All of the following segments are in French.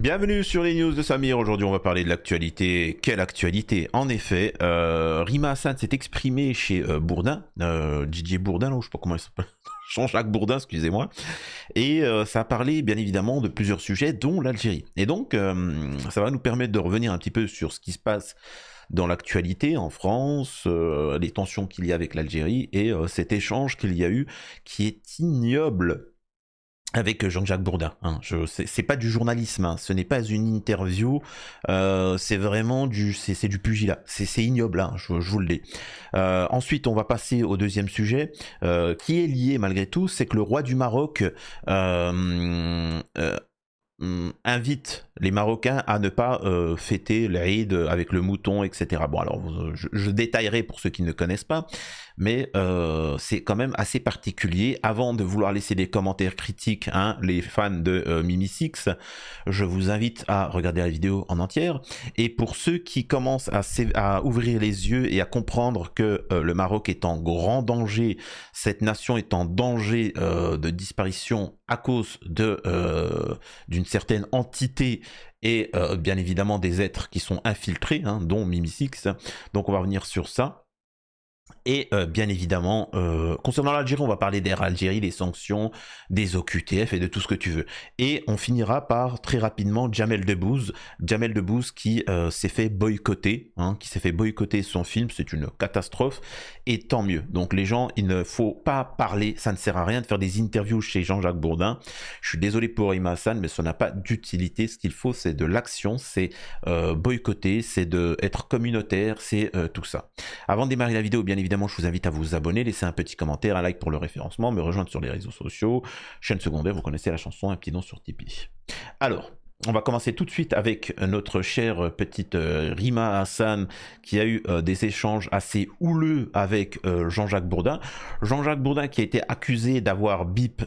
Bienvenue sur les news de Samir. Aujourd'hui, on va parler de l'actualité. Quelle actualité? En effet, Rima Hassan s'est exprimé chez Bourdin, Didier Bourdin, là, je sais pas comment il s'appelle, Jean-Jacques Bourdin, excusez-moi. Et ça a parlé, bien évidemment, de plusieurs sujets, dont l'Algérie. Et donc, ça va nous permettre de revenir un petit peu sur ce qui se passe dans l'actualité en France, les tensions qu'il y a avec l'Algérie et cet échange qu'il y a eu qui est ignoble avec Jean-Jacques Bourdin. Hein. C'est pas du journalisme, hein. Ce n'est pas une interview, c'est vraiment c'est du pugilat. C'est ignoble, hein, je vous le dis. Ensuite, on va passer au deuxième sujet, qui est lié malgré tout, c'est que le roi du Maroc invite les Marocains à ne pas fêter l'Aïd avec le mouton, etc. Bon, alors je détaillerai pour ceux qui ne connaissent pas, mais c'est quand même assez particulier. Avant de vouloir laisser des commentaires critiques, hein, les fans de Mimi Six, je vous invite à regarder la vidéo en entière. Et pour ceux qui commencent à ouvrir les yeux et à comprendre que le Maroc est en grand danger, cette nation est en danger de disparition à cause d'une certaine entité et bien évidemment des êtres qui sont infiltrés, hein, dont Mimi Six. Donc on va revenir sur ça. Et bien évidemment, concernant l'Algérie, on va parler d'Air Algérie, des sanctions, des OQTF et de tout ce que tu veux. Et on finira par, très rapidement, Jamel Debbouze. Jamel Debbouze qui s'est fait boycotter, hein, qui s'est fait boycotter son film, c'est une catastrophe, et tant mieux. Donc les gens, il ne faut pas parler, ça ne sert à rien de faire des interviews chez Jean-Jacques Bourdin. Je suis désolé pour Rima Hassan, mais ça n'a pas d'utilité. Ce qu'il faut, c'est de l'action, c'est boycotter, c'est être communautaire, c'est tout ça. Avant de démarrer la vidéo, bien évidemment, je vous invite à vous abonner, laisser un petit commentaire, un like pour le référencement, me rejoindre sur les réseaux sociaux, chaîne secondaire, vous connaissez la chanson, un petit nom sur Tipeee. Alors, on va commencer tout de suite avec notre chère petite Rima Hassan qui a eu des échanges assez houleux avec Jean-Jacques Bourdin. Jean-Jacques Bourdin qui a été accusé d'avoir bip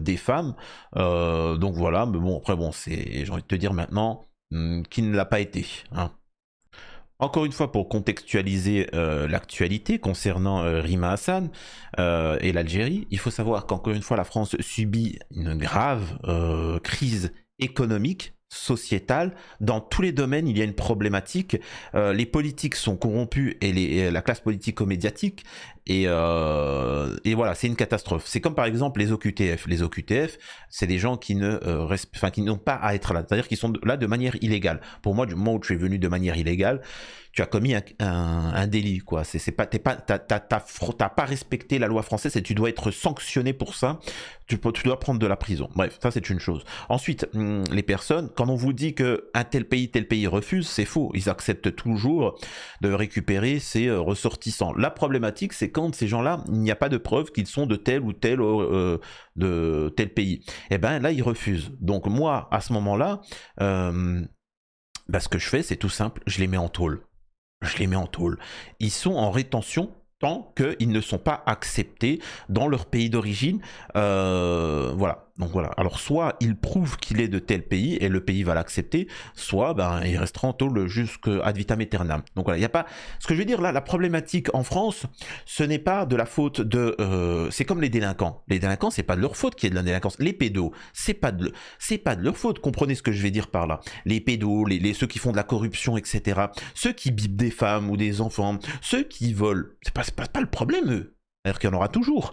des femmes. Donc voilà, mais bon, après bon, j'ai envie de te dire maintenant qu'il ne l'a pas été, hein. Encore une fois, pour contextualiser l'actualité concernant Rima Hassan et l'Algérie, il faut savoir qu'encore une fois, la France subit une grave crise économique, sociétale. Dans tous les domaines, il y a une problématique. Les politiques sont corrompus et la classe politico-médiatique. Et voilà, c'est une catastrophe. C'est comme par exemple les OQTF. Les OQTF, c'est des gens qui qui n'ont pas à être là. C'est-à-dire qu'ils sont là de manière illégale. Pour moi, du moment où tu es venu de manière illégale, tu as commis un délit, quoi. T'as pas respecté la loi française et tu dois être sanctionné pour ça. Tu dois prendre de la prison. Bref, ça c'est une chose. Ensuite, les personnes, quand on vous dit que tel pays refuse, c'est faux. Ils acceptent toujours de récupérer ces ressortissants. La problématique, c'est quand ces gens-là, il n'y a pas de preuve qu'ils sont de tel ou tel de tel pays. Et ben là, ils refusent. Donc moi, à ce moment-là, ce que je fais, c'est tout simple, je les mets en tôle. Je les mets en tôle. Ils sont en rétention tant qu'ils ne sont pas acceptés dans leur pays d'origine. Voilà. Donc voilà. Alors soit il prouve qu'il est de tel pays et le pays va l'accepter, soit il restera en tôle jusqu'à ad vitam aeternam. Donc voilà, il y a pas. Ce que je veux dire là, la problématique en France, ce n'est pas de la faute de. C'est comme les délinquants. Les délinquants, c'est pas de leur faute qu'il y ait de la délinquance. Les pédos, c'est pas de leur faute. Comprenez ce que je vais dire par là. Les pédos, ceux qui font de la corruption, etc. Ceux qui bipent des femmes ou des enfants, ceux qui volent, c'est pas le problème eux. C'est-à-dire qu'il y en aura toujours.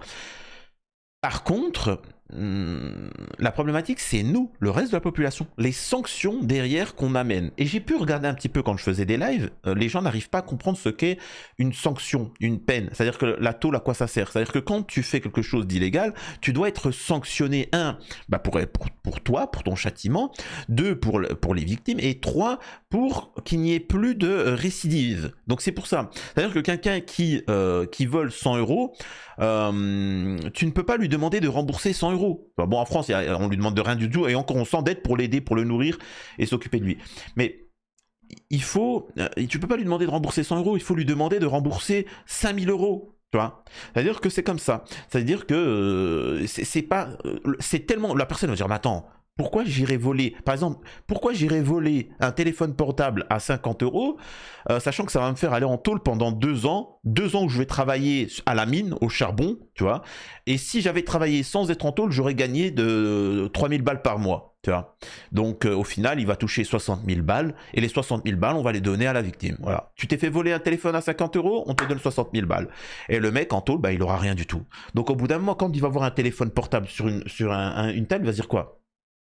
Par contre, la problématique, c'est nous, le reste de la population, les sanctions derrière qu'on amène. Et j'ai pu regarder un petit peu quand je faisais des lives, les gens n'arrivent pas à comprendre ce qu'est une sanction, une peine. C'est-à-dire que la tôle, à quoi ça sert? C'est-à-dire que quand tu fais quelque chose d'illégal, tu dois être sanctionné, pour toi, pour ton châtiment, 2, pour les victimes, et 3, pour qu'il n'y ait plus de récidive. Donc c'est pour ça. C'est-à-dire que quelqu'un qui vole 100 €, tu ne peux pas lui demander de rembourser 100 €. Bon, en France, on lui demande de rien du tout, et encore on s'endette pour l'aider, pour le nourrir et s'occuper de lui. Mais tu peux pas lui demander de rembourser 100 €, il faut lui demander de rembourser 5000 €. Tu vois, c'est-à-dire que c'est comme ça. C'est-à-dire que c'est tellement. La personne va dire, mais attends. Pourquoi j'irais voler, par exemple, un téléphone portable à 50 €, sachant que ça va me faire aller en tôle pendant 2 ans, 2 ans où je vais travailler à la mine, au charbon, tu vois, et si j'avais travaillé sans être en tôle, j'aurais gagné de 3000 balles par mois. Tu vois. Donc au final, il va toucher 60 000 balles, et les 60 000 balles, on va les donner à la victime. Voilà. Tu t'es fait voler un téléphone à 50 euros, on te donne 60 000 balles. Et le mec, en tôle, bah, il aura rien du tout. Donc au bout d'un moment, quand il va voir un téléphone portable sur une table, il va se dire quoi?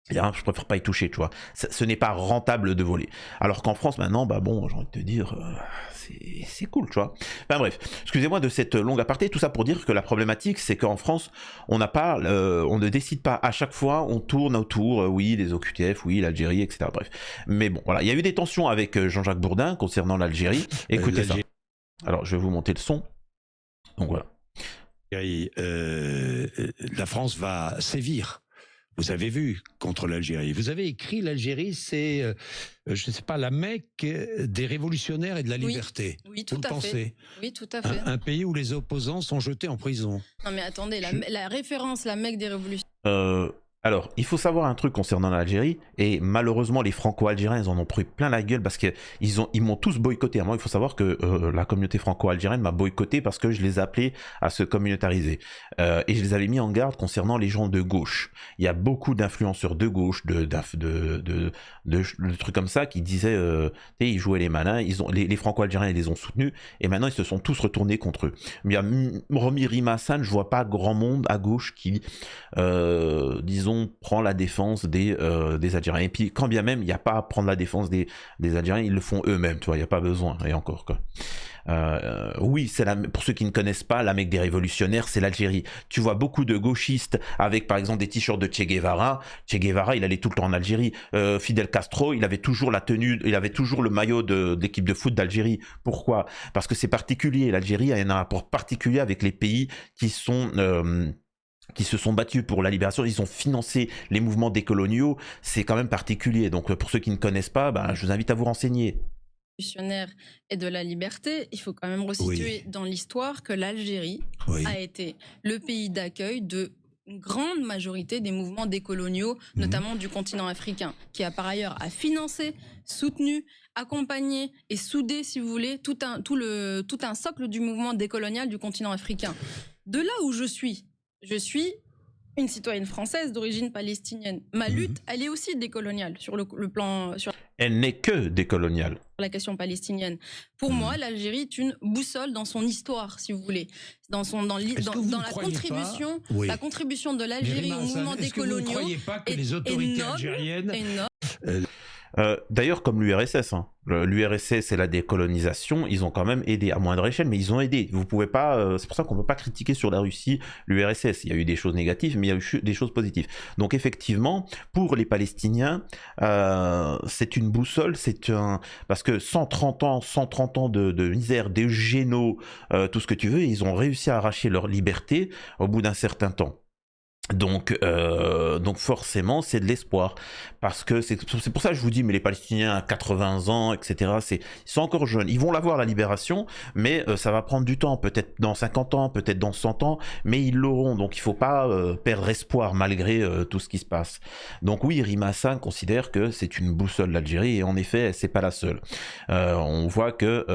Je préfère pas y toucher, tu vois. Ce n'est pas rentable de voler. Alors qu'en France, maintenant, bah bon, j'ai envie de te dire, c'est cool, tu vois. Enfin bref, excusez-moi de cette longue aparté, tout ça pour dire que la problématique, c'est qu'en France, on ne décide pas à chaque fois, on tourne autour, oui, les OQTF, oui, l'Algérie, etc. Bref. Mais bon, voilà, il y a eu des tensions avec Jean-Jacques Bourdin concernant l'Algérie. Écoutez ça. Alors, je vais vous monter le son. Donc voilà. La France va sévir. Vous avez vu contre l'Algérie. Vous avez écrit l'Algérie, c'est, je ne sais pas, la Mecque des révolutionnaires et de la liberté. Oui, tout à fait. Oui, tout à fait. Un pays où les opposants sont jetés en prison. Non mais attendez, la référence, la Mecque des révolutionnaires. Alors, il faut savoir un truc concernant l'Algérie, et malheureusement, les Franco-Algériens, ils en ont pris plein la gueule parce qu'ils m'ont tous boycotté. Moi, il faut savoir que la communauté franco-algérienne m'a boycotté parce que je les appelais à se communautariser. Et je les avais mis en garde concernant les gens de gauche. Il y a beaucoup d'influenceurs de gauche, de trucs comme ça, qui disaient, ils jouaient les malins, les Franco-Algériens, ils les ont soutenus, et maintenant, ils se sont tous retournés contre eux. Mais il y a Rami Rimassan, je vois pas grand monde à gauche qui, disons, prend la défense des Algériens. Et puis, quand bien même, il n'y a pas à prendre la défense des Algériens, ils le font eux-mêmes, tu vois, il n'y a pas besoin, et encore, quoi. Oui, pour ceux qui ne connaissent pas, la Mecque des révolutionnaires, c'est l'Algérie. Tu vois beaucoup de gauchistes avec, par exemple, des t-shirts de Che Guevara. Che Guevara, il allait tout le temps en Algérie. Fidel Castro, il avait toujours la tenue, il avait toujours le maillot de l'équipe de foot d'Algérie. Pourquoi? Parce que c'est particulier. L'Algérie a un rapport particulier avec les pays qui se sont battus pour la libération, ils ont financé les mouvements décoloniaux, c'est quand même particulier. Donc pour ceux qui ne connaissent pas, je vous invite à vous renseigner. Et de la liberté, il faut quand même resituer dans l'histoire que l'Algérie a été le pays d'accueil de une grande majorité des mouvements décoloniaux, notamment du continent africain, qui a par ailleurs financé, soutenu, accompagné et soudé, si vous voulez, tout un socle du mouvement décolonial du continent africain. De là où je suis une citoyenne française d'origine palestinienne. Ma lutte, elle est aussi décoloniale sur le plan... Elle n'est que décoloniale. La question palestinienne. Pour moi, l'Algérie est une boussole dans son histoire, si vous voulez. Dans la contribution de l'Algérie au mouvement décolonial. Vous ne croyez pas que les autorités algériennes... D'ailleurs, comme l'URSS, l'URSS c'est la décolonisation, ils ont quand même aidé à moindre échelle, mais ils ont aidé. Vous pouvez pas, c'est pour ça qu'on peut pas critiquer sur la Russie l'URSS. Il y a eu des choses négatives, mais il y a eu des choses positives. Donc effectivement, pour les Palestiniens, c'est une boussole, parce que 130 ans de misère, de géno, tout ce que tu veux, ils ont réussi à arracher leur liberté au bout d'un certain temps. Donc forcément c'est de l'espoir, parce que c'est pour ça que je vous dis, mais les Palestiniens à 80 ans, etc., ils sont encore jeunes, ils vont l'avoir la libération, mais ça va prendre du temps, peut-être dans 50 ans, peut-être dans 100 ans, mais ils l'auront, donc il faut pas perdre espoir malgré tout ce qui se passe. Donc oui, Rima Hassan considère que c'est une boussole l'Algérie, et en effet c'est pas la seule. On voit que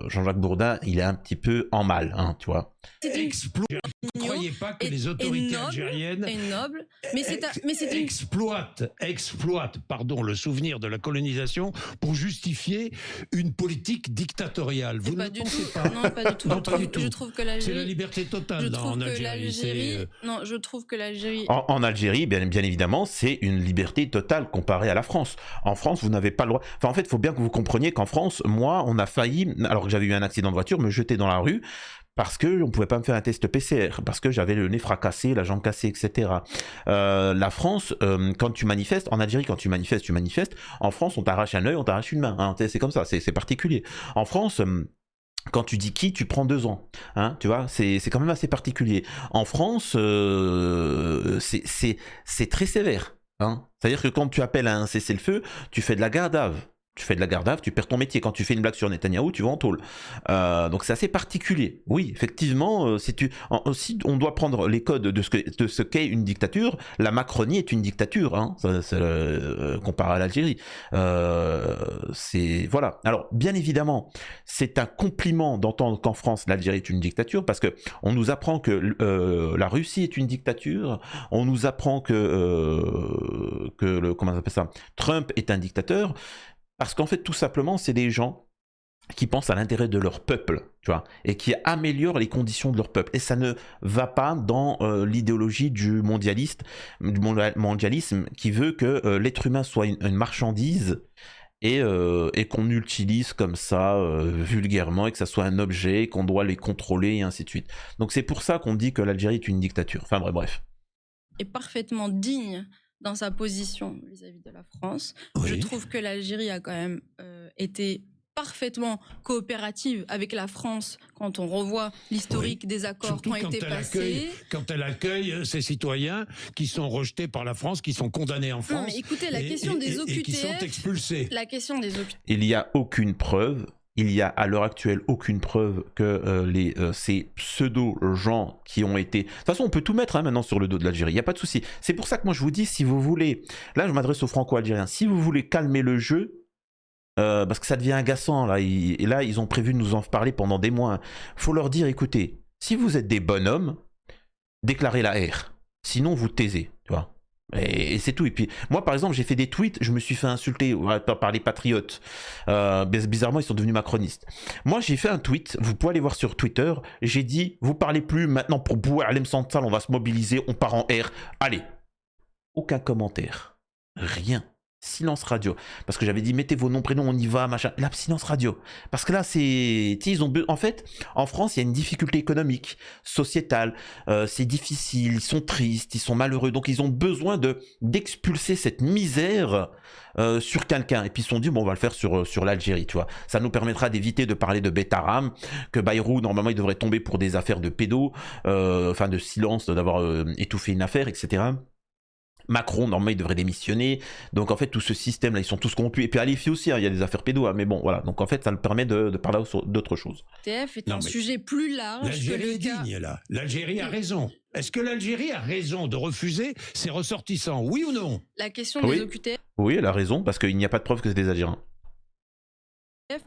Jean-Jacques Bourdin, il est un petit peu en mal, hein, tu vois. Vous ne croyez pas que les autorités algériennes exploitent le souvenir de la colonisation pour justifier une politique dictatoriale? Vous ne pensez pas? Non, pas du tout. Non, pas du tout. Je trouve que l'Algérie... C'est la liberté totale en Algérie. Non, je trouve que l'Algérie... En Algérie, bien évidemment, c'est une liberté totale comparée à la France. En France, vous n'avez pas le droit... Enfin, en fait, il faut bien que vous compreniez qu'en France, moi, on a failli, alors que j'avais eu un accident de voiture, me jeter dans la rue, parce qu'on ne pouvait pas me faire un test PCR, parce que j'avais le nez fracassé, la jambe cassée, etc. La France, quand tu manifestes, en Algérie, quand tu manifestes. En France, on t'arrache un œil, on t'arrache une main. Hein, c'est comme ça, c'est particulier. En France... quand tu dis qui, tu prends 2 ans, hein, tu vois, c'est quand même assez particulier. En France, c'est très sévère, hein. C'est-à-dire que quand tu appelles à un cessez-le-feu, tu fais de la garde à vue. tu fais de la garde à vue, tu perds ton métier. Quand tu fais une blague sur Netanyahou, tu vas en tôle. Donc c'est assez particulier. Oui, effectivement, si on doit prendre les codes de ce qu'est une dictature, la Macronie est une dictature, hein, comparé à l'Algérie. Voilà. Alors, bien évidemment, c'est un compliment d'entendre qu'en France, l'Algérie est une dictature, parce que on nous apprend que la Russie est une dictature, on nous apprend comment on appelle ça, Trump est un dictateur. Parce qu'en fait, tout simplement, c'est des gens qui pensent à l'intérêt de leur peuple, tu vois, et qui améliorent les conditions de leur peuple. Et ça ne va pas dans l'idéologie du mondialisme qui veut que l'être humain soit une marchandise et qu'on l'utilise comme ça vulgairement, et que ça soit un objet, qu'on doit les contrôler et ainsi de suite. Donc c'est pour ça qu'on dit que l'Algérie est une dictature. Enfin bref. Et parfaitement digne dans sa position vis-à-vis de la France. Oui. Je trouve que l'Algérie a quand même été parfaitement coopérative avec la France quand on revoit l'historique des accords qui ont été passés. Quand elle accueille ces citoyens qui sont rejetés par la France, qui sont condamnés en France. Non, mais écoutez, la question des OQTF, et qui sont expulsés. La question des OQTF. Il n'y a aucune preuve. Il n'y a à l'heure actuelle aucune preuve que ces pseudo-gens qui ont été... De toute façon, on peut tout mettre maintenant sur le dos de l'Algérie, il n'y a pas de souci. C'est pour ça que moi je vous dis, si vous voulez... Là, je m'adresse aux Franco-Algériens. Si vous voulez calmer le jeu, parce que ça devient agaçant, là, et là, ils ont prévu de nous en parler pendant des mois. Il faut leur dire, écoutez, si vous êtes des bonhommes, déclarez la haine. Sinon, vous taisez, tu vois. Et c'est tout. Et puis moi par exemple j'ai fait des tweets, je me suis fait insulter par les patriotes, bizarrement ils sont devenus macronistes. Moi j'ai fait un tweet, vous pouvez aller voir sur Twitter, j'ai dit vous parlez plus maintenant pour Boualem Sansal, on va se mobiliser, on part en R. Allez, aucun commentaire, rien. Silence radio, parce que j'avais dit mettez vos noms prénoms, on y va, machin. Là, silence radio, parce que là c'est, en fait, en France il y a une difficulté économique, sociétale, c'est difficile, ils sont tristes, ils sont malheureux, donc ils ont besoin d'expulser cette misère sur quelqu'un. Et puis ils se sont dit bon, on va le faire sur l'Algérie, tu vois. Ça nous permettra d'éviter de parler de Betaram, que Bayrou normalement il devrait tomber pour des affaires de pédos, enfin de silence, d'avoir étouffé une affaire, etc. Macron, normalement, il devrait démissionner. Donc, en fait, tout ce système-là, ils sont tous corrompus. Et puis, à l'IFI aussi, hein, il y a des affaires pédo. Hein, mais bon, voilà. Donc, en fait, ça me permet de parler d'autres choses. TF est un sujet plus large. L'Algérie est digne, là. L'Algérie a raison. Est-ce que l'Algérie a raison de refuser ses ressortissants, oui ou non? La question des OQTF. Oui, elle a raison, parce qu'il n'y a pas de preuve que c'est des Algériens.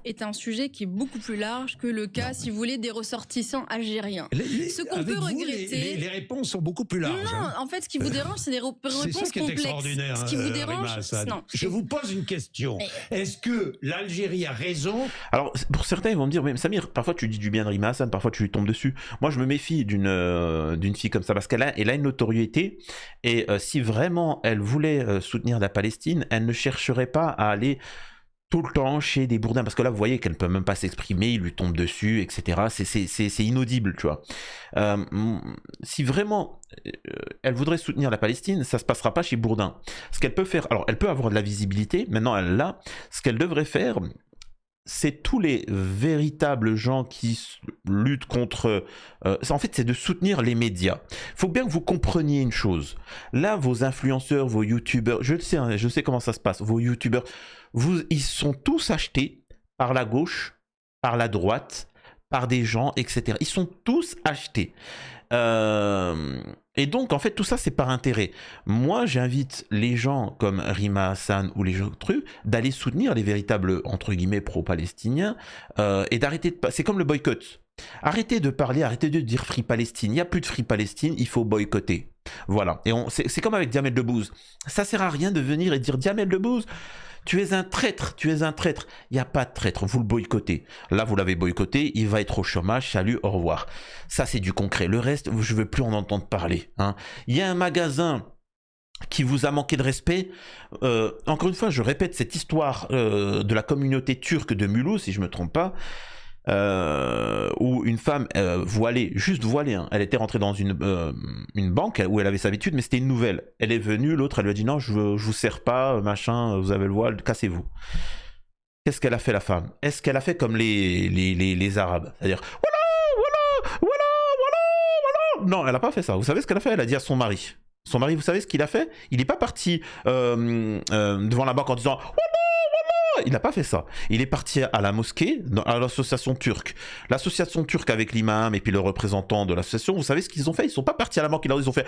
Est un sujet qui est beaucoup plus large que le cas, si vous voulez, des ressortissants algériens. Ce qu'on peut regretter... Les réponses sont beaucoup plus larges. Non, en fait, ce qui vous dérange, c'est des réponses complexes. Extraordinaire. Ce qui vous dérange... Non, je vous pose une question. Est-ce que l'Algérie a raison? Alors, pour certains, ils vont me dire, mais Samir, parfois tu dis du bien de Rima Hassan, parfois tu lui tombes dessus. Moi, je me méfie d'une fille comme ça, parce qu'elle a une notoriété, et si vraiment elle voulait soutenir la Palestine, elle ne chercherait pas à aller... tout le temps chez des bourdins, parce que là vous voyez qu'elle ne peut même pas s'exprimer, il lui tombe dessus, etc. C'est inaudible, tu vois. Si vraiment elle voudrait soutenir la Palestine, ça se passera pas chez Bourdin. Ce qu'elle peut faire, alors elle peut avoir de la visibilité, maintenant elle l'a, ce qu'elle devrait faire, c'est tous les véritables gens qui luttent contre... en fait, c'est de soutenir les médias. Il faut bien que vous compreniez une chose. Là, vos influenceurs, vos youtubeurs, je sais comment ça se passe, vos youtubeurs, ils sont tous achetés par la gauche, par la droite, par des gens, etc. Ils sont tous achetés. Et donc, en fait, tout ça, c'est par intérêt. Moi, j'invite les gens comme Rima Hassan ou les autres d'aller soutenir les véritables, entre guillemets, pro-palestiniens et d'arrêter de... C'est comme le boycott. Arrêtez de parler, arrêtez de dire Free Palestine. Il n'y a plus de Free Palestine, il faut boycotter. Voilà. Et c'est comme avec Jamel Debbouze. Ça sert à rien de venir et dire Jamel Debbouze, tu es un traître, tu es un traître. Il n'y a pas de traître, vous le boycottez. Là, vous l'avez boycotté, il va être au chômage, salut, au revoir. Ça, c'est du concret. Le reste, je ne veux plus en entendre parler. Hein. Il y a un magasin qui vous a manqué de respect. Encore une fois, je répète cette histoire de la communauté turque de Mulhouse, si je ne me trompe pas, où une femme voilée, juste voilée, hein, elle était rentrée dans une banque où elle avait sa habitude, mais c'était une nouvelle. Elle est venue, l'autre, elle lui a dit non, je vous sers pas, machin, vous avez le voile, cassez-vous. Qu'est-ce qu'elle a fait, la femme? Est-ce qu'elle a fait comme les Arabes? C'est-à-dire, voilà. Non, elle n'a pas fait ça. Vous savez ce qu'elle a fait? Elle a dit à son mari. Son mari, vous savez ce qu'il a fait? Il n'est pas parti devant la banque en disant il n'a pas fait ça. Il est parti à la mosquée, à l'association turque. L'association turque avec l'imam et puis le représentant de l'association, vous savez ce qu'ils ont fait? Ils sont pas partis à la banque, ils ont fait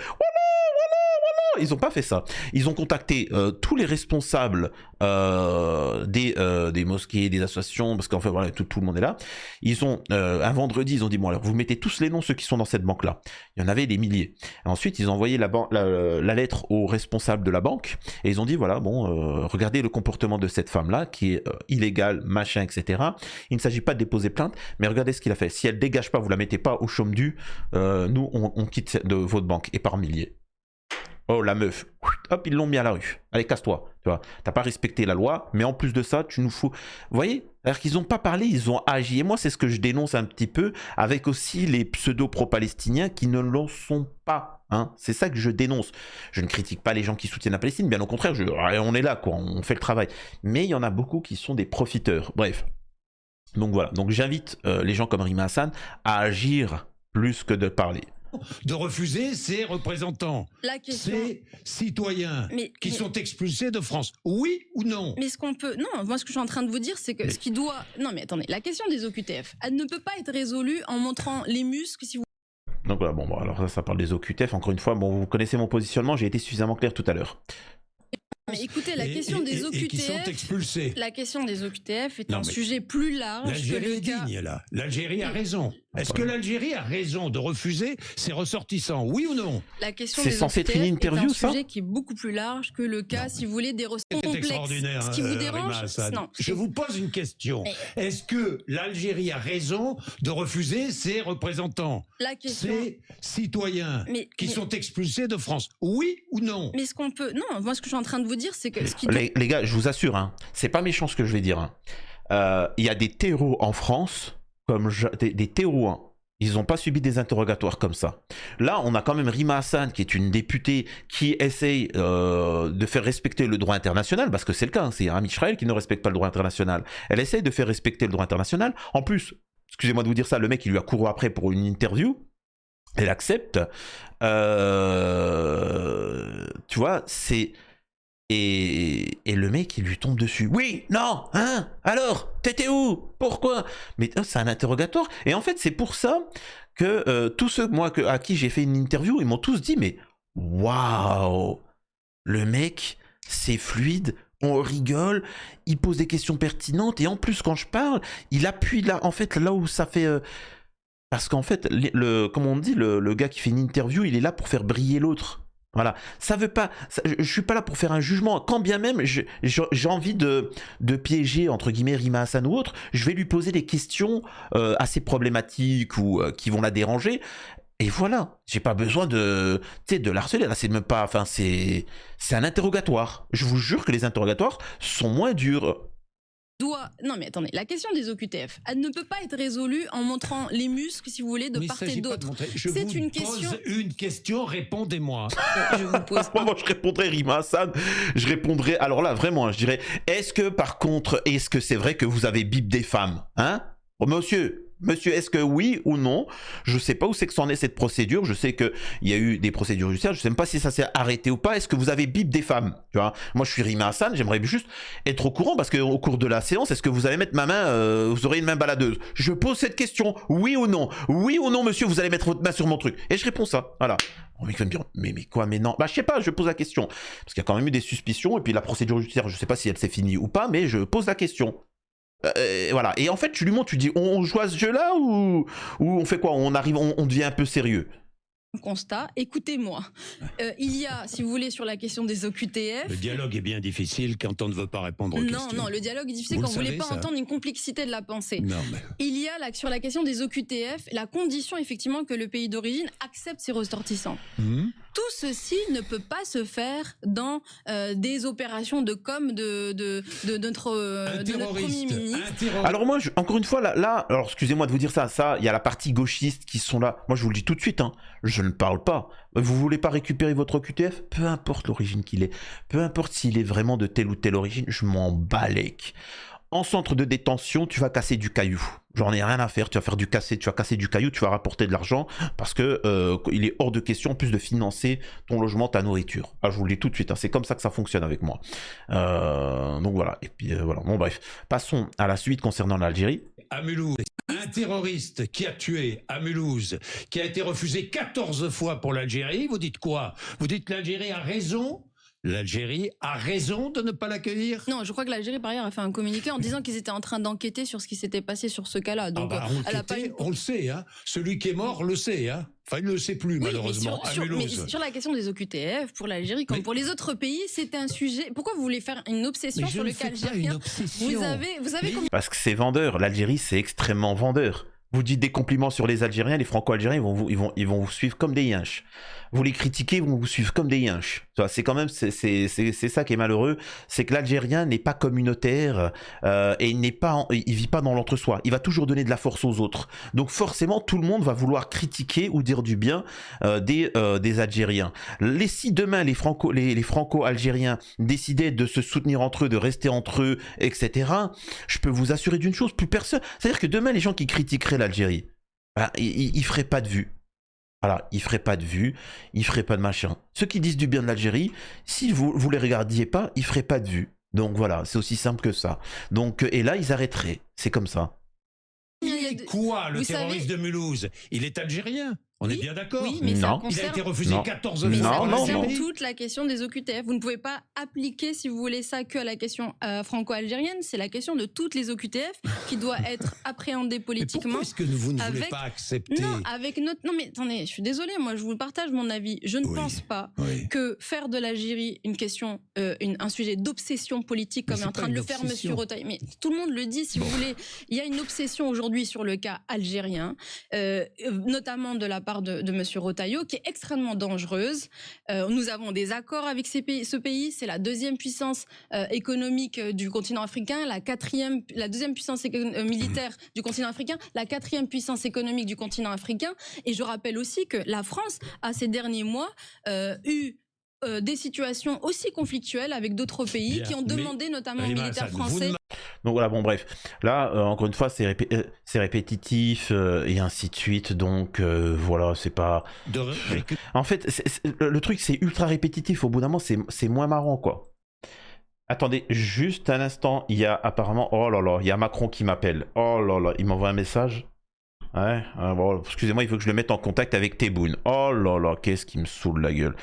ils n'ont pas fait ça. Ils ont contacté tous les responsables des mosquées, des associations, parce qu'en fait, voilà, tout le monde est là. Ils ont, un vendredi, ils ont dit, bon, alors, vous mettez tous les noms, ceux qui sont dans cette banque-là. Il y en avait des milliers. Et ensuite, ils ont envoyé la lettre aux responsables de la banque, et ils ont dit, voilà, bon, regardez le comportement de cette femme-là, qui est illégale, machin, etc. Il ne s'agit pas de déposer plainte, mais regardez ce qu'il a fait. Si elle dégage pas, vous la mettez pas au chôme dû, nous, on quitte de votre banque, et par milliers. Oh, la meuf, hop, ils l'ont mis à la rue. Allez, casse-toi, tu vois. T'as pas respecté la loi, mais en plus de ça, tu nous fous. Vous voyez? Alors qu'ils n'ont pas parlé, ils ont agi. Et moi, c'est ce que je dénonce un petit peu, avec aussi les pseudo-pro-palestiniens qui ne le sont pas. Hein. C'est ça que je dénonce. Je ne critique pas les gens qui soutiennent la Palestine, bien au contraire, on est là, quoi, on fait le travail. Mais il y en a beaucoup qui sont des profiteurs. Bref. Donc voilà. Donc j'invite les gens comme Rima Hassan à agir plus que de parler. De refuser ces représentants, ces citoyens qui sont expulsés de France. Oui ou non? Mais ce qu'on peut... Non, moi ce que je suis en train de vous dire, c'est que ce qui doit... Non mais attendez, la question des OQTF, elle ne peut pas être résolue en montrant les muscles si vous... Donc voilà, bon, alors ça parle des OQTF, encore une fois, bon, vous connaissez mon positionnement, j'ai été suffisamment clair tout à l'heure. Mais écoutez, la question des OQTF, la question des OQTF est un sujet plus large. L'Algérie est digne là. L'Algérie a raison. Est-ce que l'Algérie a raison de refuser ses ressortissants, oui ou non? La question des OQTF est un sujet qui est beaucoup plus large que le cas, si vous voulez, des ressortissants complexes. Extraordinaire. Ce qui vous dérange, non. Je vous pose une question. Est-ce que l'Algérie a raison de refuser ses représentants, ses citoyens qui sont expulsés de France, oui ou non? Mais ce qu'on peut... Non, moi ce que je suis en train de vous dire, c'est que... Les gars, je vous assure, hein, c'est pas méchant ce que je vais dire. Il y a des terreaux en France, comme des terreaux, hein, ils n'ont pas subi des interrogatoires comme ça. Là, on a quand même Rima Hassan, qui est une députée qui essaye de faire respecter le droit international, parce que c'est le cas, hein, c'est Am Israël qui ne respecte pas le droit international. Elle essaye de faire respecter le droit international. En plus, excusez-moi de vous dire ça, le mec, il lui a couru après pour une interview. Elle accepte. Tu vois, c'est... Et le mec, il lui tombe dessus. Oui, non, hein, alors, t'étais où? Pourquoi? Mais c'est un interrogatoire. Et en fait, c'est pour ça que tous ceux à qui j'ai fait une interview, ils m'ont tous dit, mais waouh, le mec, c'est fluide, on rigole, il pose des questions pertinentes, et en plus, quand je parle, il appuie là, en fait, là où ça fait... parce qu'en fait, comme on dit, le gars qui fait une interview, il est là pour faire briller l'autre. Voilà, ça veut pas. Je suis pas là pour faire un jugement. Quand bien même j'ai envie de piéger entre guillemets Rima Hassan ou autre, je vais lui poser des questions assez problématiques ou qui vont la déranger. Et voilà, j'ai pas besoin de l'harceler. Là, c'est même pas. Enfin, c'est un interrogatoire. Je vous jure que les interrogatoires sont moins durs. Non mais attendez, la question des OQTF, elle ne peut pas être résolue en montrant les muscles, si vous voulez, de part et d'autre. C'est une question. Une question, répondez-moi. Je vous pose. Moi, je répondrais Rima Hassan. Je répondrais. Alors là, vraiment, je dirais. Est-ce que par contre, est-ce que c'est vrai que vous avez bip des femmes, hein, oh, Monsieur, est-ce que oui ou non? Je ne sais pas où c'est que c'en est cette procédure. Je sais qu'il y a eu des procédures judiciaires. Je ne sais même pas si ça s'est arrêté ou pas. Est-ce que vous avez bip des femmes? Tu vois, moi, je suis Rima Hassan. J'aimerais juste être au courant parce qu'au cours de la séance, est-ce que vous allez mettre ma main, vous aurez une main baladeuse? Je pose cette question. Oui ou non? Oui ou non, monsieur, vous allez mettre votre main sur mon truc? Et je réponds ça. Voilà. Oh, mais quoi, mais non. Bah, je sais pas, je pose la question. Parce qu'il y a quand même eu des suspicions. Et puis la procédure judiciaire, je ne sais pas si elle s'est finie ou pas, mais je pose la question. Voilà, et en fait tu lui montres, tu dis on joue à ce jeu là ou on fait quoi, on arrive, on devient un peu sérieux. Constat, écoutez-moi, il y a, si vous voulez, sur la question des OQTF... Le dialogue est bien difficile quand on ne veut pas répondre aux questions. Non, le dialogue est difficile quand vous ne voulez pas entendre une complexité de la pensée. Non, mais... Il y a, là, sur la question des OQTF, la condition, effectivement, que le pays d'origine accepte ses ressortissants. Tout ceci ne peut pas se faire dans des opérations de com de notre Premier ministre. Alors moi, encore une fois, là, alors excusez-moi de vous dire ça, il y a la partie gauchiste qui sont là. Moi, je vous le dis tout de suite, hein, je ne parle pas. Vous voulez pas récupérer votre OQTF? Peu importe l'origine qu'il est, peu importe s'il est vraiment de telle ou telle origine, je m'en balèque. en centre de détention, tu vas casser du caillou. J'en ai rien à faire, tu vas casser du caillou, tu vas rapporter de l'argent parce que il est hors de question en plus de financer ton logement, ta nourriture. Ah, je vous le dis tout de suite, hein, c'est comme ça que ça fonctionne avec moi. Donc voilà, et puis voilà. Bon bref, passons à la suite concernant l'Algérie. À Mulhouse, un terroriste qui a tué à Mulhouse, qui a été refusé 14 fois pour l'Algérie, vous dites quoi? Vous dites que l'Algérie a raison? L'Algérie a raison de ne pas l'accueillir? Non, je crois que l'Algérie, par ailleurs, a fait un communiqué en disant qu'ils étaient en train d'enquêter sur ce qui s'était passé sur ce cas-là. Donc, on le sait, hein. Celui qui est mort le sait, hein. Enfin, il ne le sait plus, oui, malheureusement. Mais sur la question des OQTF, pour l'Algérie, comme pour les autres pays, c'était un sujet. Pourquoi vous voulez faire une obsession sur le cas algérien? Vous avez Parce que c'est vendeur. L'Algérie, c'est extrêmement vendeur. Vous dites des compliments sur les Algériens, les Franco-Algériens, ils vont vous suivre comme des yinches. Vous les critiquez, ils vont vous suivre comme des yinches. C'est quand même, c'est ça qui est malheureux, c'est que l'Algérien n'est pas communautaire et il vit pas dans l'entre-soi. Il va toujours donner de la force aux autres. Donc forcément, tout le monde va vouloir critiquer ou dire du bien des Algériens. Si demain les Franco-Algériens décidaient de se soutenir entre eux, de rester entre eux, etc., je peux vous assurer d'une chose, plus personne. C'est-à-dire que demain, les gens qui critiqueraient l'Algérie, ils feraient pas de vue. Voilà, ils feraient pas de vue, ils feraient pas de machin. Ceux qui disent du bien de l'Algérie, si vous les regardiez pas, ils feraient pas de vue. Donc voilà, c'est aussi simple que ça. Donc, et là, ils arrêteraient. C'est comme ça. Quoi, le terroriste de Mulhouse? Il est algérien? On est bien d'accord? Oui, mais non. Il a été refusé 14 fois. Mais ça concerne toute la question des OQTF. Vous ne pouvez pas appliquer, si vous voulez ça, que à la question franco-algérienne. C'est la question de toutes les OQTF qui doit être appréhendée politiquement. Mais pourquoi est-ce que vous ne voulez pas accepter? Non, avec notre... Non mais attendez, je suis désolée, moi je vous partage mon avis. Je ne pense pas que faire de l'Algérie une question, un sujet d'obsession politique comme est en train de le faire Monsieur Retailleau. Mais tout le monde le dit, si vous voulez. Il y a une obsession aujourd'hui sur le cas algérien, notamment de la part de Monsieur Retailleau, qui est extrêmement dangereuse. Nous avons des accords avec ce pays. C'est la deuxième puissance économique du continent africain, la deuxième puissance militaire du continent africain, la quatrième puissance économique du continent africain. Et je rappelle aussi que la France a ces derniers mois eu des situations aussi conflictuelles avec d'autres pays qui ont demandé notamment aux militaires français. Donc voilà, bon bref, là encore une fois c'est répétitif et ainsi de suite, donc voilà, c'est pas... En fait, le truc c'est ultra répétitif, au bout d'un moment c'est moins marrant quoi. Attendez, juste un instant, il y a apparemment, oh là là, il y a Macron qui m'appelle, oh là là, il m'envoie un message. Ouais, bon, excusez-moi, il faut que je le mette en contact avec Tebboune. Oh là là, qu'est-ce qui me saoule la gueule.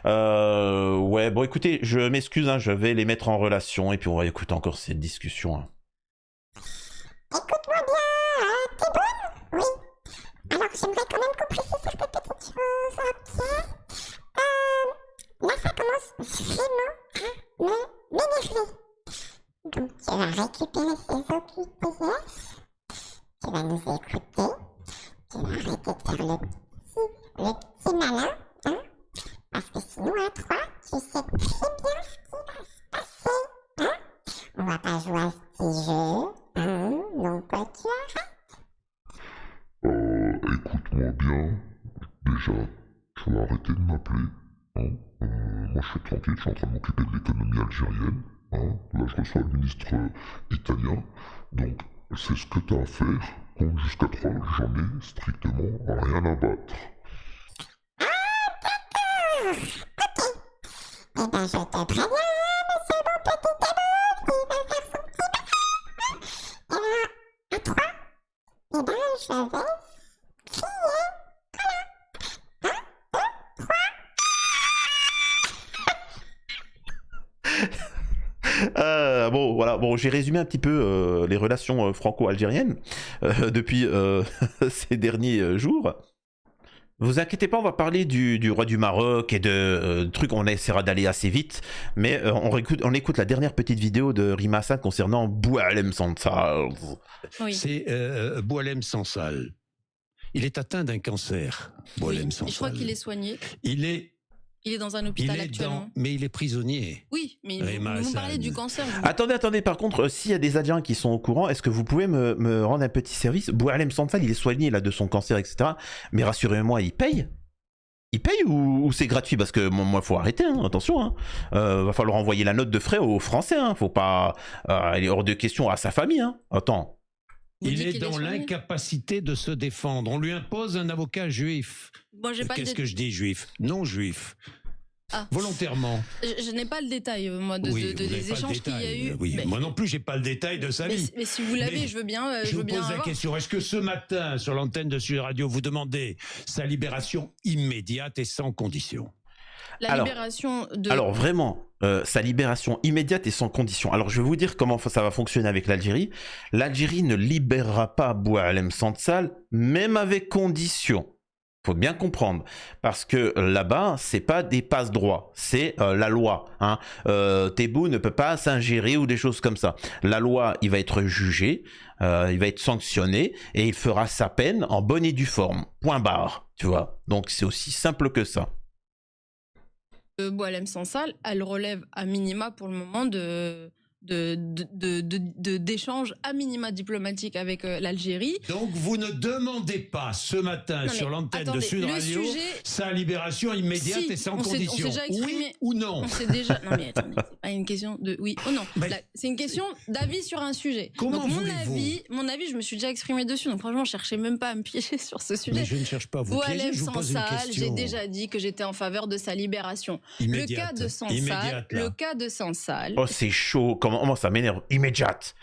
Ouais, bon écoutez, je m'excuse, hein, je vais les mettre en relation et puis on va écouter encore cette discussion. Hein. Écoute-moi bien, Tebboune. Oui. Alors j'aimerais quand même qu'on précise certaines petites choses, ok. Là ça commence vraiment à m'énerver. Donc tu vas récupérer ces OQTF. Tu vas nous écouter, tu vas arrêter de faire le petit malin, hein, parce que sinon à 3, tu sais très bien ce qui va se passer, hein. On va pas jouer à ce petit jeu, hein, donc tu arrêtes. Écoute-moi bien, déjà, tu vas arrêter de m'appeler, hein. Moi je suis tranquille, je suis en train de m'occuper de l'économie algérienne, hein. Là je reçois le ministre italien, donc... C'est ce que t'as à faire, compte jusqu'à 3, j'en ai strictement rien à battre. Ah, d'accord. Ok. Eh ben, je te préviens, monsieur mon petit Tebboune, qui va faire son petit malin. Et là, à 3, eh ben, je vais crier. Voilà. 1, 2, 3. Bon, voilà, bon, j'ai résumé un petit peu les relations franco-algériennes depuis ces derniers jours. Vous inquiétez pas, on va parler du roi du Maroc et de trucs, on essaiera d'aller assez vite, mais on écoute la dernière petite vidéo de Rima Hassan concernant Boualem Sansal. Oui. C'est Boualem Sansal. Il est atteint d'un cancer, Boualem Sansal. Je crois qu'il est soigné. Il est dans un hôpital actuellement. Mais il est prisonnier. Oui, mais vous parlez du cancer. Attendez, par contre, s'il y a des Algériens qui sont au courant, est-ce que vous pouvez me rendre un petit service? Boualem Sansal, il est soigné là, de son cancer, etc. Mais rassurez-moi, il paye. ils payent ou c'est gratuit? Parce que moi, faut arrêter, hein, attention. Hein. Va falloir envoyer la note de frais aux Français. Hein. Faut pas. Il est hors de question à sa famille. Hein. Attends. Il est dans l'incapacité de se défendre. On lui impose un avocat juif. Bon, qu'est-ce que je dis, juif? Non juif. Volontairement. Je n'ai pas le détail, moi, des échanges qu'il y a eu. Oui, moi non plus, j'ai pas le détail de sa vie. Mais si vous l'avez, je veux bien. Je vous pose la question. Est-ce que ce matin, sur l'antenne de Sud Radio, vous demandez sa libération immédiate et sans condition? Alors vraiment, sa libération immédiate et sans condition. Alors je vais vous dire comment ça va fonctionner avec l'Algérie. L'Algérie ne libérera pas Boualem Sansal, même avec condition. Faut bien comprendre, parce que là-bas, c'est pas des passe-droits, c'est la loi. Hein. Tebboune ne peut pas s'ingérer ou des choses comme ça. La loi, il va être jugé, il va être sanctionné et il fera sa peine en bonne et due forme. Point barre, tu vois. Donc c'est aussi simple que ça. Boualem Sansal, elle relève à minima pour le moment d'échanges à minima diplomatiques avec l'Algérie. Donc vous ne demandez pas ce matin sur l'antenne de Sud Radio sa libération immédiate et sans condition. Oui ou non? On s'est déjà. Non mais attendez, c'est pas une question de oui ou non. C'est une question d'avis sur un sujet. Comment donc mon avis, je me suis déjà exprimé dessus. Donc franchement, je cherchais même pas à me piéger sur ce sujet. Mais je ne cherche pas à vous piéger. Je vous pose une question. J'ai déjà dit que j'étais en faveur de sa libération. Le cas de Sansal. Oh c'est chaud. Comment ça m'énerve. Immédiate.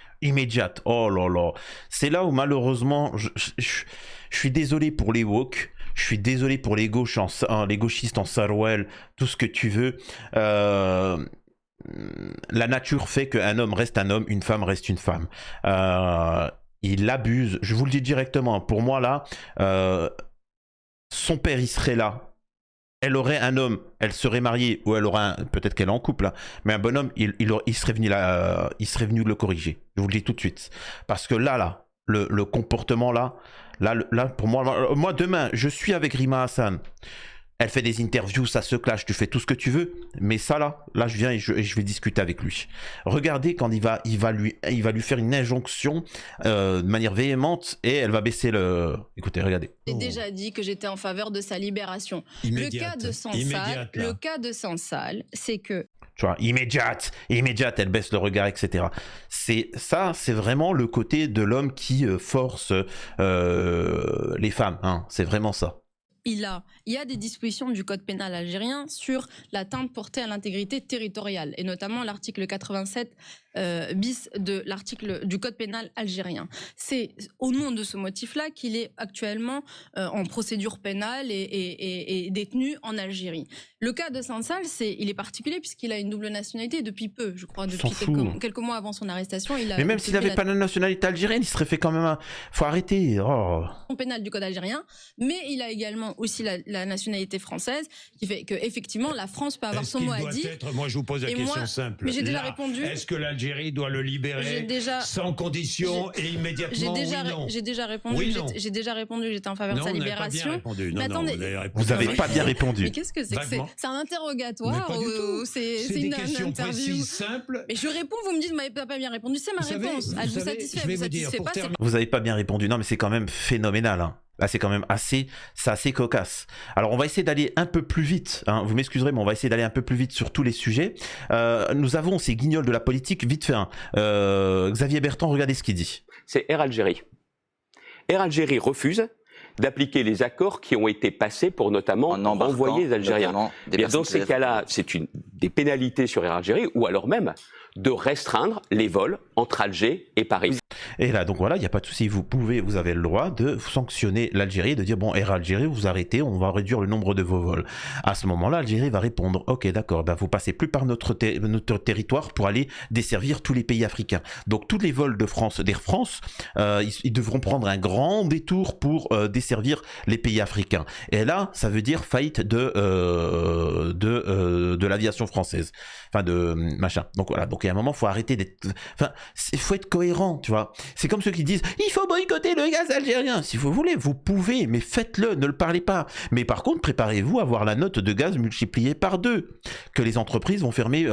Oh là là. C'est là où malheureusement, je suis désolé pour les woke, je suis désolé pour les gauchistes en Sarouel, tout ce que tu veux. La nature fait qu'un homme reste un homme, une femme reste une femme. Il abuse. Je vous le dis directement. Pour moi là, son père il serait là. Elle aurait un homme, elle serait mariée, ou elle aurait peut-être qu'elle est en couple, hein, mais un bonhomme, il serait venu le corriger. Je vous le dis tout de suite. Parce que là, le comportement là, pour moi, demain, je suis avec Rima Hassan. Elle fait des interviews, ça se clash, tu fais tout ce que tu veux, mais ça là je viens et je vais discuter avec lui. Regardez quand il va lui faire une injonction de manière véhémente et elle va baisser le... Écoutez, regardez. J'ai déjà dit que j'étais en faveur de sa libération. Le cas de Sansal, c'est que... Tu vois, immédiate, elle baisse le regard, etc. C'est vraiment le côté de l'homme qui force les femmes, hein, c'est vraiment ça. Il y a des dispositions du code pénal algérien sur l'atteinte portée à l'intégrité territoriale, et notamment l'article 87 bis de l'article du code pénal algérien. C'est au nom de ce motif-là qu'il est actuellement en procédure pénale et détenu en Algérie. Le cas de Sansal, il est particulier puisqu'il a une double nationalité depuis peu, je crois, depuis quelques mois avant son arrestation. Mais même s'il n'avait pas la nationalité algérienne, il serait fait quand même Faut arrêter. Son pénal du code algérien, mais il a également aussi la nationalité française, qui fait qu'effectivement, la France peut avoir son mot à dire. Moi, je vous pose la question simple. Mais j'ai déjà répondu. Est-ce que l'Algérie doit le libérer sans condition et immédiatement? J'ai déjà répondu. J'ai déjà répondu que j'étais en faveur de sa libération. Mais attendez, vous n'avez pas bien répondu. Mais qu'est-ce que c'est que c'est un interrogatoire ou c'est une interview simple. Mais je réponds, vous me dites, vous m'avez pas bien répondu. C'est ma réponse. Elle vous satisfait, elle vous satisfait pas. Vous n'avez pas bien répondu. Non, mais c'est quand même phénoménal. Hein. Là, c'est quand même assez cocasse. Alors, on va essayer d'aller un peu plus vite. Hein. Vous m'excuserez, mais on va essayer d'aller un peu plus vite sur tous les sujets. Nous avons ces guignols de la politique, vite fait. Hein. Xavier Bertrand, regardez ce qu'il dit. C'est Air Algérie. Air Algérie refuse d'appliquer les accords qui ont été passés pour notamment renvoyer les Algériens. Bien, dans ces cas-là, c'est des pénalités sur Air Algérie, ou alors même de restreindre les vols entre Alger et Paris. Et là, donc voilà, il n'y a pas de souci, vous avez le droit de sanctionner l'Algérie, de dire, bon, Air Algérie, vous arrêtez, on va réduire le nombre de vos vols. À ce moment-là, l'Algérie va répondre, ok, d'accord, ben, vous passez plus par notre territoire pour aller desservir tous les pays africains. Donc, tous les vols d'Air France, ils devront prendre un grand détour pour desservir les pays africains. Et là, ça veut dire faillite de l'aviation française. Enfin, de machin. Donc voilà, donc il y a un moment, il faut arrêter d'être... Enfin, il faut être cohérent, tu vois. C'est comme ceux qui disent il faut boycotter le gaz algérien. Si vous voulez, vous pouvez, mais faites-le, ne le parlez pas. Mais par contre, préparez-vous à voir la note de gaz multipliée par 2 que les entreprises vont fermer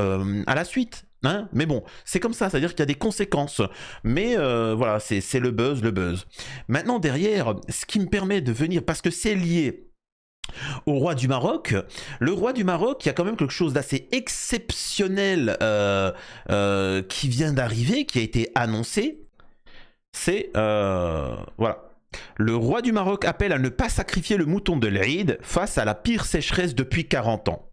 à la suite. Hein, mais bon, c'est comme ça, c'est-à-dire qu'il y a des conséquences. Mais voilà, c'est le buzz. Maintenant, derrière, ce qui me permet de venir, parce que c'est lié. au roi du Maroc. Le roi du Maroc, il y a quand même quelque chose d'assez exceptionnel qui vient d'arriver, qui a été annoncé. C'est voilà. Le roi du Maroc appelle à ne pas sacrifier le mouton de l'Eid face à la pire sécheresse depuis 40 ans.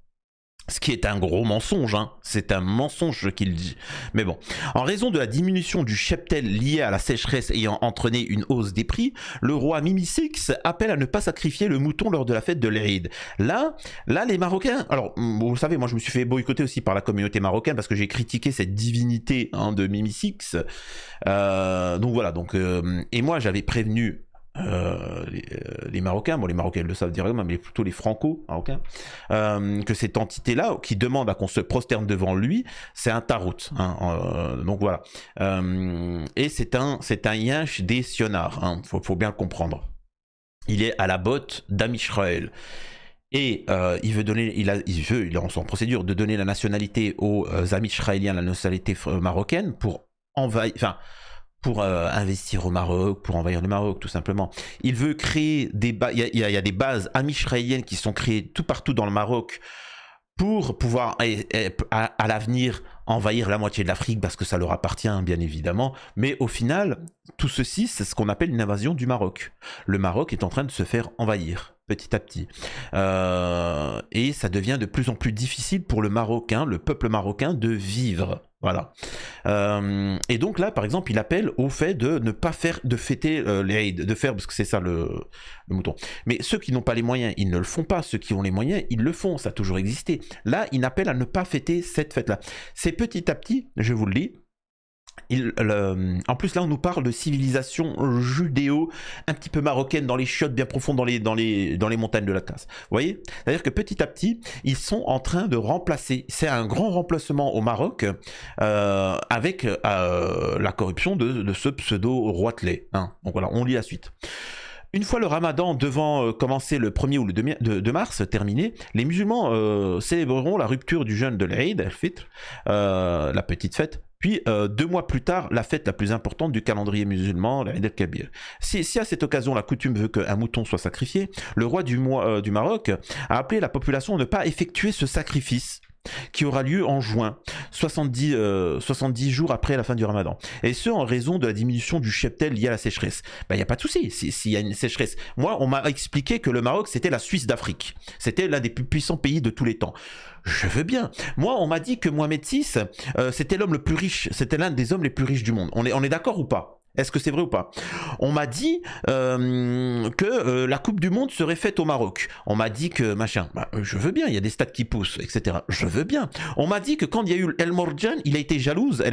Ce qui est un gros mensonge, hein. C'est un mensonge qu'il dit. Mais bon, en raison de la diminution du cheptel liée à la sécheresse ayant entraîné une hausse des prix, le roi Mimsix appelle à ne pas sacrifier le mouton lors de la fête de l'Eid. Là, les Marocains, alors vous savez, moi je me suis fait boycotter aussi par la communauté marocaine parce que j'ai critiqué cette divinité de Mimsix. Donc voilà, et moi j'avais prévenu les Marocains, bon les Marocains le savent directement, mais plutôt les Franco-Marocains, que cette entité-là, qui demande à qu'on se prosterne devant lui, c'est un tarout. Hein, donc voilà. Et c'est un yinch des sionards, hein, faut bien le comprendre. Il est à la botte d'Amisraël. Et il est en son procédure de donner la nationalité aux amis israéliens, la nationalité marocaine, pour envahir, pour investir au Maroc, pour envahir le Maroc, tout simplement. Il veut créer des il y a des bases amisraéliennes qui sont créées tout partout dans le Maroc pour pouvoir, à l'avenir, envahir la moitié de l'Afrique parce que ça leur appartient, bien évidemment. Mais au final, tout ceci, c'est ce qu'on appelle une invasion du Maroc. Le Maroc est en train de se faire envahir petit à petit. Et ça devient de plus en plus difficile pour le Marocain, le peuple marocain, de vivre. Voilà. Et donc là, par exemple, il appelle au fait de ne pas fêter l'Eid, de faire, parce que c'est ça le mouton. Mais ceux qui n'ont pas les moyens, ils ne le font pas. Ceux qui ont les moyens, ils le font. Ça a toujours existé. Là, il appelle à ne pas fêter cette fête-là. C'est petit à petit, je vous le dis. En plus là on nous parle de civilisation judéo un petit peu marocaine dans les chiottes bien profondes dans les montagnes de l'Atlas. Vous voyez, c'est à dire que petit à petit ils sont en train de remplacer, c'est un grand remplacement au Maroc avec la corruption de ce pseudo roitelet, hein. Donc voilà, on lit la suite. Une fois le ramadan devant commencer le 1er ou le 2 mars terminé, les musulmans célébreront la rupture du jeûne de l'Eid al-Fitr, la petite fête. Puis 2 mois plus tard, la fête la plus importante du calendrier musulman, l'Eid al-Kabir. Si à cette occasion la coutume veut qu'un mouton soit sacrifié, le roi du Maroc a appelé la population à ne pas effectuer ce sacrifice qui aura lieu en juin, 70 jours après la fin du ramadan. Et ce, en raison de la diminution du cheptel lié à la sécheresse. Il n'y a pas de souci s'il y a une sécheresse. Moi, on m'a expliqué que le Maroc, c'était la Suisse d'Afrique. C'était l'un des plus puissants pays de tous les temps. Je veux bien. Moi, on m'a dit que Mohamed VI, c'était l'homme le plus riche. C'était l'un des hommes les plus riches du monde. On est d'accord ou pas ? Est-ce que c'est vrai ou pas? On m'a dit que la Coupe du Monde serait faite au Maroc. On m'a dit que machin. Bah, je veux bien, il y a des stades qui poussent, etc. Je veux bien. On m'a dit que quand il y a eu El Morjan, elle était jalouse.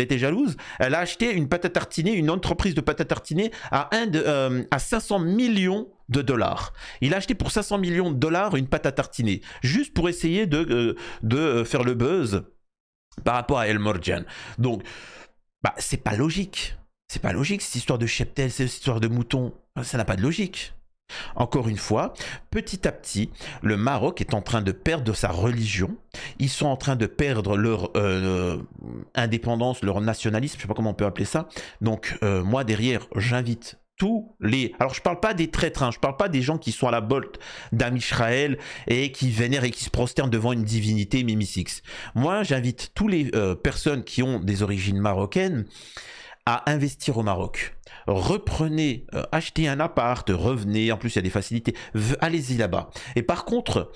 Elle a acheté une pâte à tartiner, une entreprise de pâte à tartiner à 500 millions de dollars. Il a acheté pour 500 millions de dollars une pâte à tartiner, juste pour essayer de faire le buzz par rapport à El Morjan. Donc, bah, c'est pas logique. C'est pas logique, cette histoire de cheptel, cette histoire de mouton, ça n'a pas de logique. Encore une fois, petit à petit, le Maroc est en train de perdre sa religion. Ils sont en train de perdre leur indépendance, leur nationalisme, je sais pas comment on peut appeler ça. Donc moi derrière, j'invite tous les... Alors je parle pas des traîtres, hein, je parle pas des gens qui sont à la bolte d'Amisraël et qui vénèrent et qui se prosternent devant une divinité Mimsix. Moi j'invite tous les personnes qui ont des origines marocaines à investir au Maroc. Reprenez, achetez un appart, revenez, en plus il y a des facilités, allez-y là-bas. Et par contre,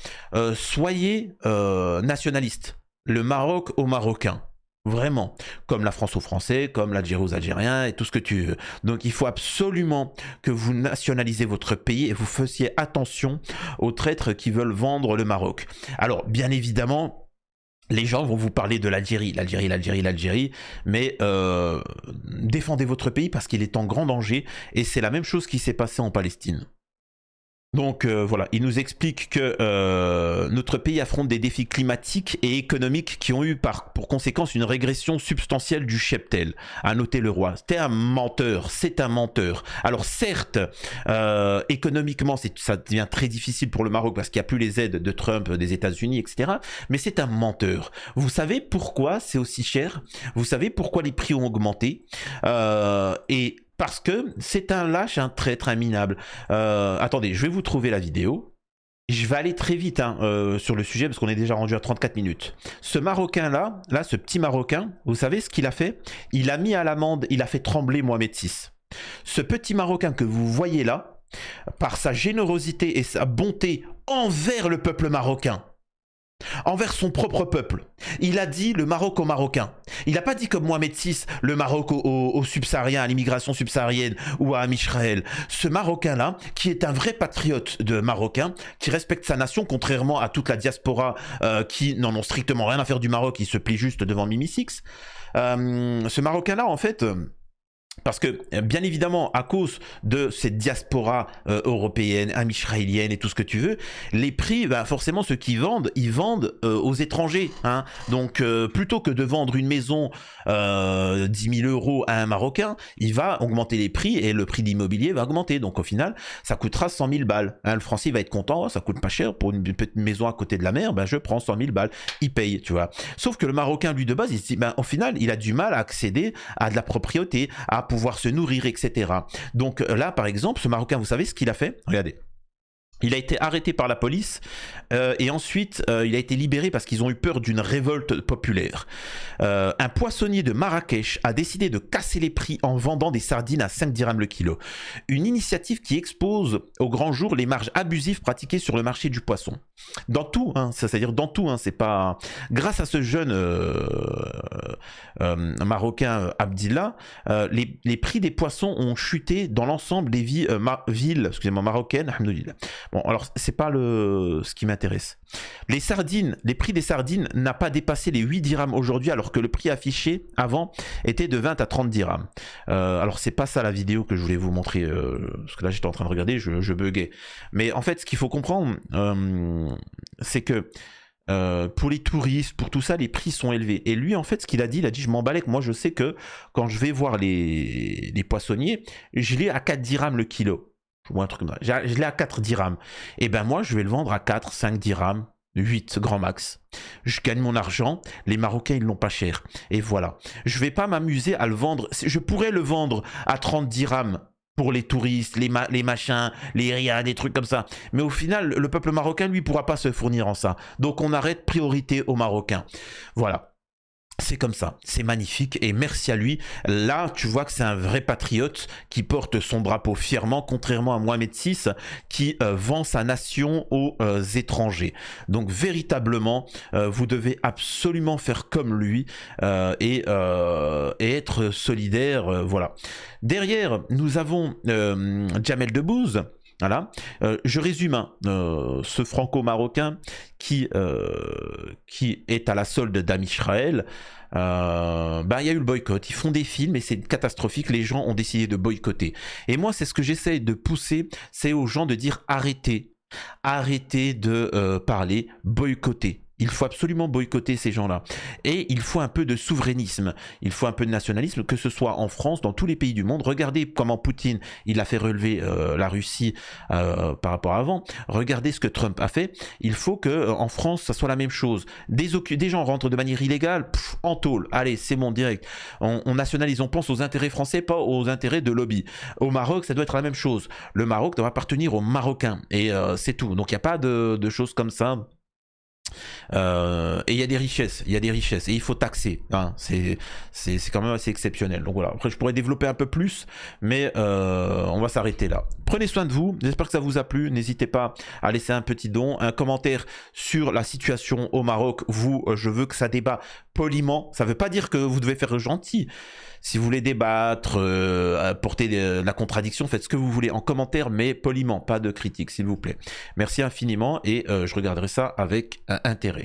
soyez nationalistes. Le Maroc aux Marocains. Vraiment. Comme la France aux Français, comme l'Algérie aux Algériens et tout ce que tu veux. Donc il faut absolument que vous nationalisez votre pays et vous fassiez attention aux traîtres qui veulent vendre le Maroc. Alors, bien évidemment, les gens vont vous parler de l'Algérie, mais défendez votre pays parce qu'il est en grand danger et c'est la même chose qui s'est passé en Palestine. Donc voilà, il nous explique que notre pays affronte des défis climatiques et économiques qui ont eu pour conséquence une régression substantielle du cheptel, a noté le roi. C'est un menteur. Alors certes, économiquement, ça devient très difficile pour le Maroc parce qu'il n'y a plus les aides de Trump, des États-Unis, etc. Mais c'est un menteur. Vous savez pourquoi c'est aussi cher? Vous savez pourquoi les prix ont augmenté? Et parce que c'est un lâche, un traître, un minable. Attendez, je vais vous trouver la vidéo. je vais aller très vite sur le sujet parce qu'on est déjà rendu à 34 minutes. Ce Marocain-là, ce petit Marocain, vous savez ce qu'il a fait? Il a mis à l'amende, il a fait trembler Mohamed VI. Ce petit Marocain que vous voyez là, par sa générosité et sa bonté envers le peuple marocain, envers son propre peuple, il a dit le Maroc aux Marocains. Il n'a pas dit comme Mohamed VI, le Maroc aux subsahariens, à l'immigration subsaharienne ou à Israël. Ce Marocain-là, qui est un vrai patriote de Marocain, qui respecte sa nation, contrairement à toute la diaspora qui n'en ont strictement rien à faire du Maroc, qui se plie juste devant Mimi Six. Ce Marocain-là, en fait... Parce que, bien évidemment, à cause de cette diaspora européenne, israélienne et tout ce que tu veux, les prix, forcément, ceux qui vendent, ils vendent aux étrangers. Hein. Donc, plutôt que de vendre une maison 10 000 euros à un Marocain, il va augmenter les prix et le prix de l'immobilier va augmenter. Donc, au final, ça coûtera 100 000 balles. Hein, le Français va être content, oh, ça coûte pas cher pour une petite maison à côté de la mer, je prends 100 000 balles. Il paye, tu vois. Sauf que le Marocain, lui, de base, il se dit, au final, il a du mal à accéder à de la propriété, à pouvoir se nourrir, etc. Donc là, par exemple, ce Marocain, vous savez ce qu'il a fait? Regardez. Il a été arrêté par la police et ensuite il a été libéré parce qu'ils ont eu peur d'une révolte populaire. Un poissonnier de Marrakech a décidé de casser les prix en vendant des sardines à 5 dirhams le kilo. Une initiative qui expose au grand jour les marges abusives pratiquées sur le marché du poisson. Dans tout, c'est-à-dire dans tout, c'est pas... Grâce à ce jeune Marocain Abdillah, les prix des poissons ont chuté dans l'ensemble des villes marocaines. Alhamdoulilah. Bon, alors, c'est pas ce qui m'intéresse. Les prix des sardines n'a pas dépassé les 8 dirhams aujourd'hui, alors que le prix affiché avant était de 20 à 30 dirhams. Alors, c'est pas ça la vidéo que je voulais vous montrer, parce que là, j'étais en train de regarder, je buguais. Mais en fait, ce qu'il faut comprendre, c'est que pour les touristes, pour tout ça, les prix sont élevés. Et lui, en fait, ce qu'il a dit, je m'en balais, que moi, je sais que quand je vais voir les poissonniers, je l'ai à 4 dirhams le kilo. Ou un truc comme ça. Je l'ai à 4 dirhams. Et ben moi, je vais le vendre à 4, 5 dirhams, 8 grand max. Je gagne mon argent. Les Marocains, ils l'ont pas cher. Et voilà. Je vais pas m'amuser à le vendre. Je pourrais le vendre à 30 dirhams pour les touristes, les machins, les rias, des trucs comme ça. Mais au final, le peuple marocain, lui, pourra pas se fournir en ça. Donc, on arrête priorité aux Marocains. Voilà. C'est comme ça, c'est magnifique et merci à lui. Là, tu vois que c'est un vrai patriote qui porte son drapeau fièrement, contrairement à Mohamed VI qui vend sa nation aux étrangers. Donc véritablement, vous devez absolument faire comme lui et être solidaire. Voilà. Derrière, nous avons Jamel Debbouze. Voilà, je résume ce franco-marocain qui est à la solde d'Amisraël. Il y a eu le boycott, ils font des films et c'est catastrophique, les gens ont décidé de boycotter. Et moi, c'est ce que j'essaie de pousser, c'est aux gens de dire arrêtez de parler, boycotter. Il faut absolument boycotter ces gens-là. Et il faut un peu de souverainisme, il faut un peu de nationalisme, que ce soit en France, dans tous les pays du monde. Regardez comment Poutine, il a fait relever la Russie par rapport à avant. Regardez ce que Trump a fait. Il faut que en France, ça soit la même chose. Des gens rentrent de manière illégale, en tôle. Allez, c'est bon, direct. On nationalise, on pense aux intérêts français, pas aux intérêts de lobby. Au Maroc, ça doit être la même chose. Le Maroc doit appartenir aux Marocains. Et c'est tout. Donc il n'y a pas de choses comme ça. Et il y a des richesses, et il faut taxer, c'est quand même assez exceptionnel. Donc voilà, après je pourrais développer un peu plus, mais on va s'arrêter là. Prenez soin de vous, j'espère que ça vous a plu, n'hésitez pas à laisser un petit don, un commentaire sur la situation au Maroc. Je veux que ça débat poliment, ça veut pas dire que vous devez faire gentil. Si vous voulez débattre, apporter la contradiction, faites ce que vous voulez en commentaire, mais poliment, pas de critique, s'il vous plaît. Merci infiniment et je regarderai ça avec intérêt.